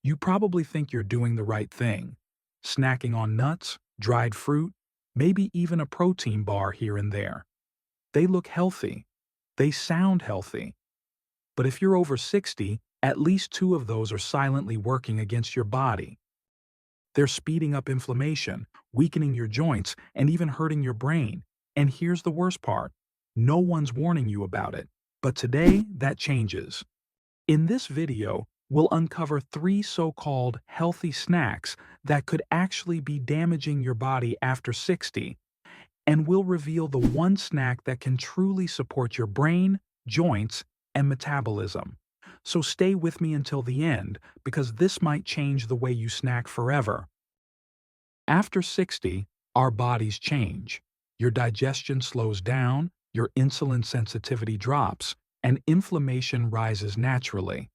You probably think you're doing the right thing, snacking on nuts, dried fruit, maybe even a protein bar here and there. They look healthy. They sound healthy. But if you're over 60, at least two of those are silently working against your body. They're speeding up inflammation, weakening your joints, and even hurting your brain. And here's the worst part. No one's warning you about it. But today, that changes. In this video, we'll uncover three so-called healthy snacks that could actually be damaging your body after 60, and we'll reveal the one snack that can truly support your brain, joints, and metabolism. So stay with me until the end, because this might change the way you snack forever. After 60, our bodies change. Your digestion slows down, your insulin sensitivity drops, and inflammation rises naturally.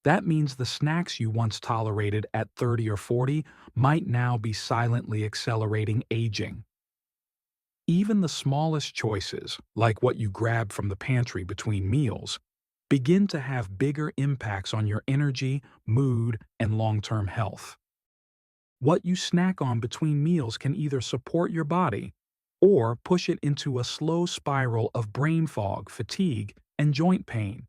That means the snacks you once tolerated at 30 or 40 might now be silently accelerating aging. Even the smallest choices, like what you grab from the pantry between meals, begin to have bigger impacts on your energy, mood, and long-term health. What you snack on between meals can either support your body or push it into a slow spiral of brain fog, fatigue, and joint pain.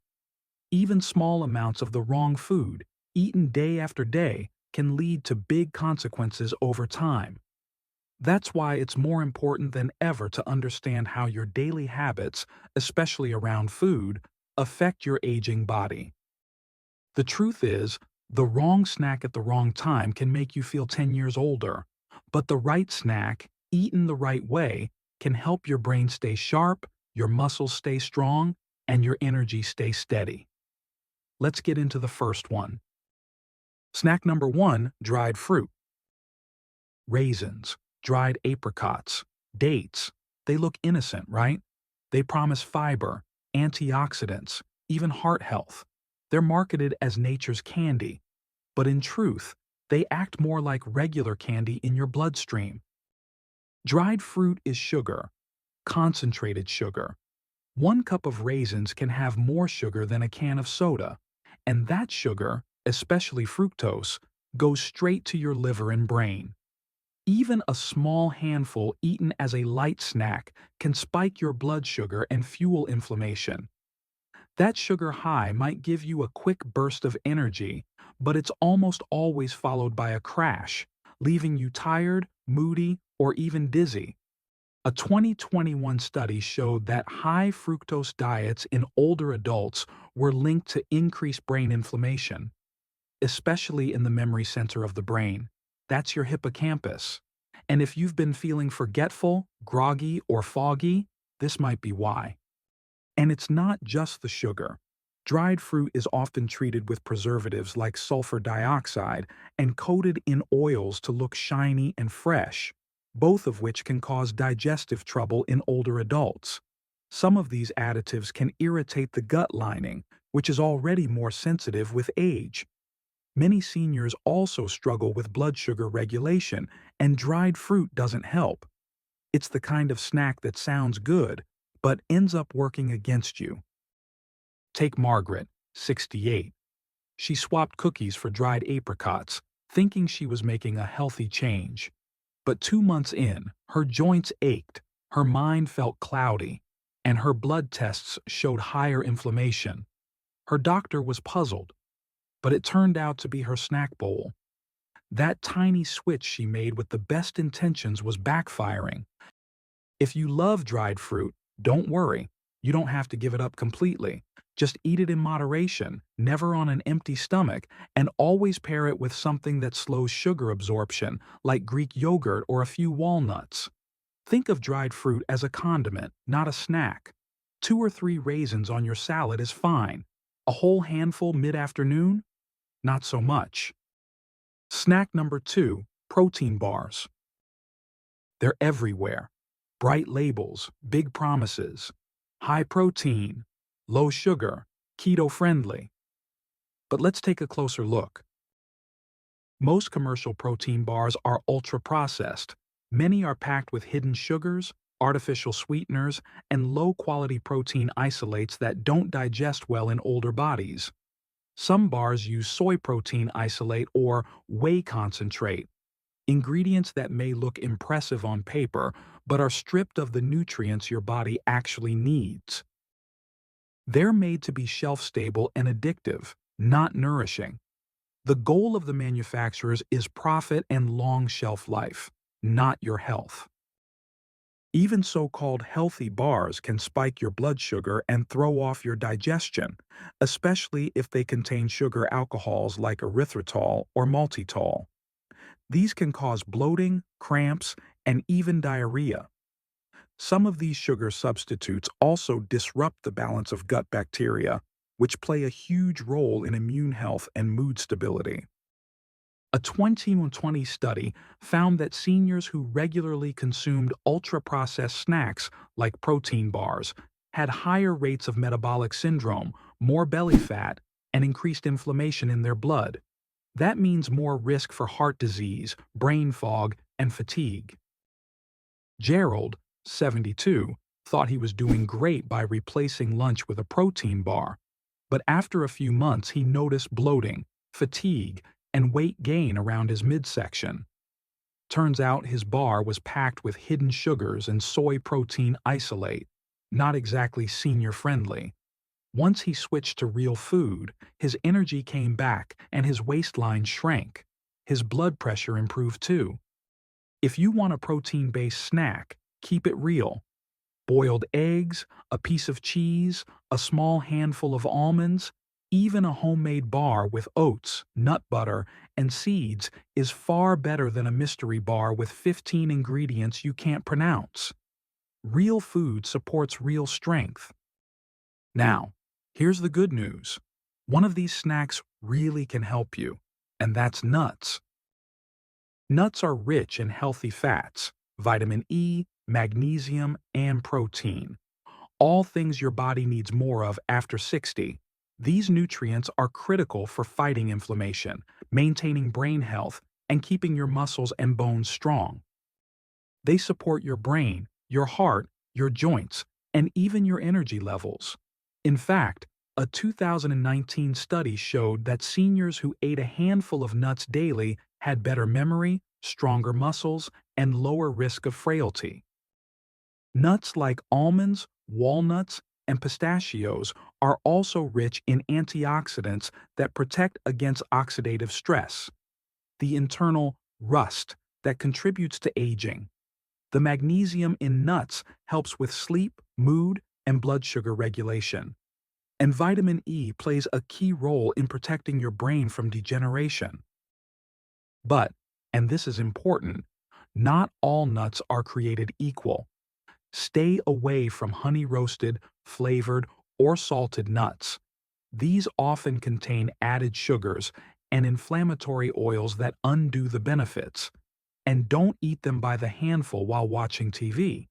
Even small amounts of the wrong food, eaten day after day, can lead to big consequences over time. That's why it's more important than ever to understand how your daily habits, especially around food, affect your aging body. The truth is, the wrong snack at the wrong time can make you feel 10 years older, but the right snack, eaten the right way, can help your brain stay sharp, your muscles stay strong, and your energy stay steady. Let's get into the first one. Snack number one, dried fruit. Raisins, dried apricots, dates. They look innocent, right? They promise fiber, antioxidants, even heart health. They're marketed as nature's candy, but in truth, they act more like regular candy in your bloodstream. Dried fruit is sugar, concentrated sugar. 1 cup of raisins can have more sugar than a can of soda, and that sugar, especially fructose, goes straight to your liver and brain. Even a small handful eaten as a light snack can spike your blood sugar and fuel inflammation. That sugar high might give you a quick burst of energy, but it's almost always followed by a crash, leaving you tired, moody, or even dizzy. A 2021 study showed that high fructose diets in older adults were linked to increased brain inflammation, especially in the memory center of the brain. That's your hippocampus. And if you've been feeling forgetful, groggy, or foggy, this might be why. And it's not just the sugar. Dried fruit is often treated with preservatives like sulfur dioxide and coated in oils to look shiny and fresh, both of which can cause digestive trouble in older adults. Some of these additives can irritate the gut lining, which is already more sensitive with age. Many seniors also struggle with blood sugar regulation, and dried fruit doesn't help. It's the kind of snack that sounds good, but ends up working against you. Take Margaret, 68. She swapped cookies for dried apricots, thinking she was making a healthy change. But 2 months in, her joints ached, her mind felt cloudy, and her blood tests showed higher inflammation. Her doctor was puzzled, but it turned out to be her snack bowl. That tiny switch she made with the best intentions was backfiring. If you love dried fruit, don't worry. You don't have to give it up completely. Just eat it in moderation, never on an empty stomach, and always pair it with something that slows sugar absorption, like Greek yogurt or a few walnuts. Think of dried fruit as a condiment, not a snack. 2 or 3 raisins on your salad is fine. A whole handful mid-afternoon? Not so much. Snack number two, protein bars. They're everywhere. Bright labels, big promises. High protein, low sugar, keto friendly. But let's take a closer look. Most commercial protein bars are ultra processed. Many are packed with hidden sugars, artificial sweeteners, and low quality protein isolates that don't digest well in older bodies. Some bars use soy protein isolate or whey concentrate, ingredients that may look impressive on paper but are stripped of the nutrients your body actually needs. They're made to be shelf-stable and addictive, not nourishing. The goal of the manufacturers is profit and long shelf life, not your health. Even so-called healthy bars can spike your blood sugar and throw off your digestion, especially if they contain sugar alcohols like erythritol or maltitol. These can cause bloating, cramps, and even diarrhea. Some of these sugar substitutes also disrupt the balance of gut bacteria, which play a huge role in immune health and mood stability. A 2020 study found that seniors who regularly consumed ultra-processed snacks like protein bars had higher rates of metabolic syndrome, more belly fat, and increased inflammation in their blood. That means more risk for heart disease, brain fog, and fatigue. Gerald, 72, thought he was doing great by replacing lunch with a protein bar, but after a few months he noticed bloating, fatigue, and weight gain around his midsection. Turns out his bar was packed with hidden sugars and soy protein isolate, not exactly senior-friendly. Once he switched to real food, his energy came back and his waistline shrank. His blood pressure improved too. If you want a protein-based snack, keep it real. Boiled eggs, a piece of cheese, a small handful of almonds, even a homemade bar with oats, nut butter, and seeds is far better than a mystery bar with 15 ingredients you can't pronounce. Real food supports real strength. Now, here's the good news. One of these snacks really can help you, and that's nuts. Nuts are rich in healthy fats, vitamin E, magnesium, and protein. All things your body needs more of after 60. These nutrients are critical for fighting inflammation, maintaining brain health, and keeping your muscles and bones strong. They support your brain, your heart, your joints, and even your energy levels. In fact, a 2019 study showed that seniors who ate a handful of nuts daily had better memory, stronger muscles, and lower risk of frailty. Nuts like almonds, walnuts, and pistachios are also rich in antioxidants that protect against oxidative stress, the internal rust that contributes to aging. The magnesium in nuts helps with sleep, mood, and blood sugar regulation. And vitamin E plays a key role in protecting your brain from degeneration. But, and this is important, not all nuts are created equal. Stay away from honey-roasted, flavored, or salted nuts. These often contain added sugars and inflammatory oils that undo the benefits. And don't eat them by the handful while watching TV.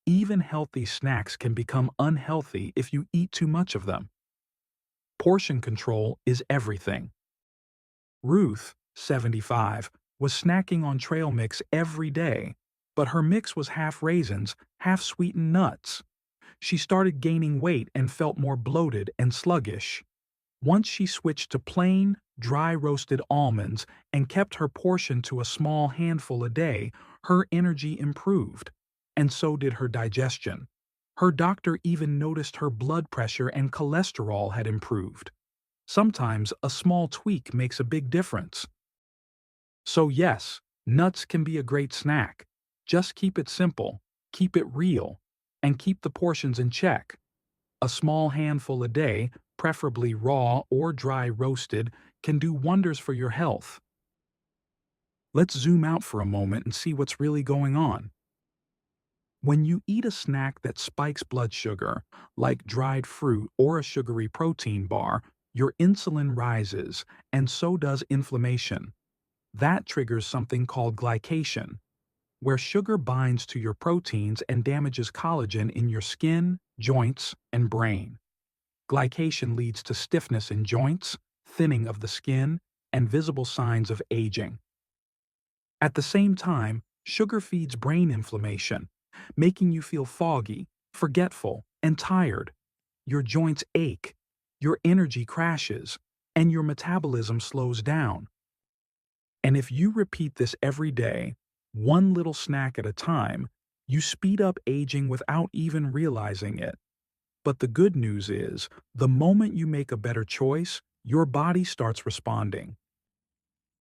Even healthy snacks can become unhealthy if you eat too much of them. Portion control is everything. Ruth, 75, was snacking on trail mix every day, but her mix was half raisins, half sweetened nuts. She started gaining weight and felt more bloated and sluggish. Once she switched to plain, dry roasted almonds and kept her portion to a small handful a day, her energy improved, and so did her digestion. Her doctor even noticed her blood pressure and cholesterol had improved. Sometimes a small tweak makes a big difference. So yes, nuts can be a great snack. Just keep it simple, keep it real, and keep the portions in check. A small handful a day, preferably raw or dry roasted, can do wonders for your health. Let's zoom out for a moment and see what's really going on. When you eat a snack that spikes blood sugar, like dried fruit or a sugary protein bar, your insulin rises, and so does inflammation. That triggers something called glycation, where sugar binds to your proteins and damages collagen in your skin, joints, and brain. Glycation leads to stiffness in joints, thinning of the skin, and visible signs of aging. At the same time, sugar feeds brain inflammation, making you feel foggy, forgetful, and tired. Your joints ache, your energy crashes, and your metabolism slows down. And if you repeat this every day, one little snack at a time, you speed up aging without even realizing it. But the good news is, the moment you make a better choice, your body starts responding.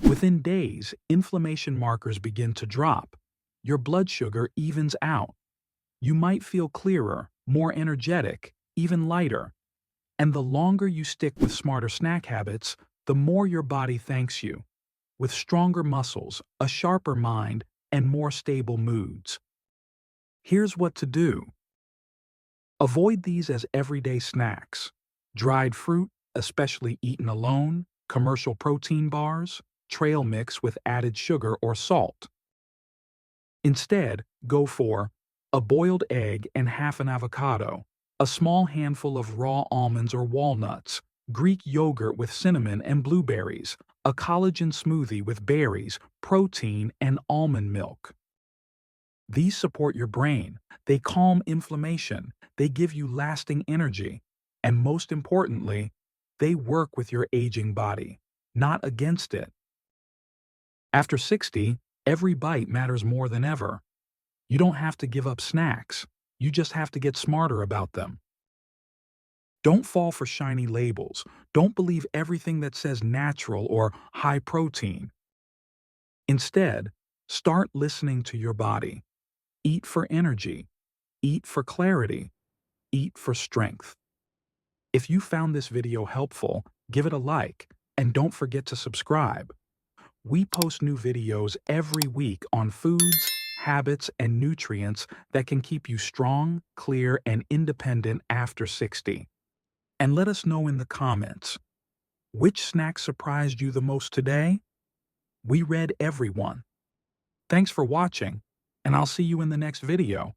Within days, inflammation markers begin to drop. Your blood sugar evens out. You might feel clearer, more energetic, even lighter. And the longer you stick with smarter snack habits, the more your body thanks you, with stronger muscles, a sharper mind, and more stable moods. Here's what to do. Avoid these as everyday snacks. Dried fruit, especially eaten alone, commercial protein bars, trail mix with added sugar or salt. Instead, go for a boiled egg and half an avocado, a small handful of raw almonds or walnuts, Greek yogurt with cinnamon and blueberries, a collagen smoothie with berries, protein, and almond milk. These support your brain, they calm inflammation, they give you lasting energy, and most importantly, they work with your aging body, not against it. After 60, every bite matters more than ever. You don't have to give up snacks, you just have to get smarter about them. Don't fall for shiny labels. Don't believe everything that says natural or high protein. Instead, start listening to your body. Eat for energy. Eat for clarity. Eat for strength. If you found this video helpful, give it a like, and don't forget to subscribe. We post new videos every week on foods, habits, and nutrients that can keep you strong, clear, and independent after 60. And let us know in the comments, which snack surprised you the most today? We read every one. Thanks for watching, and I'll see you in the next video.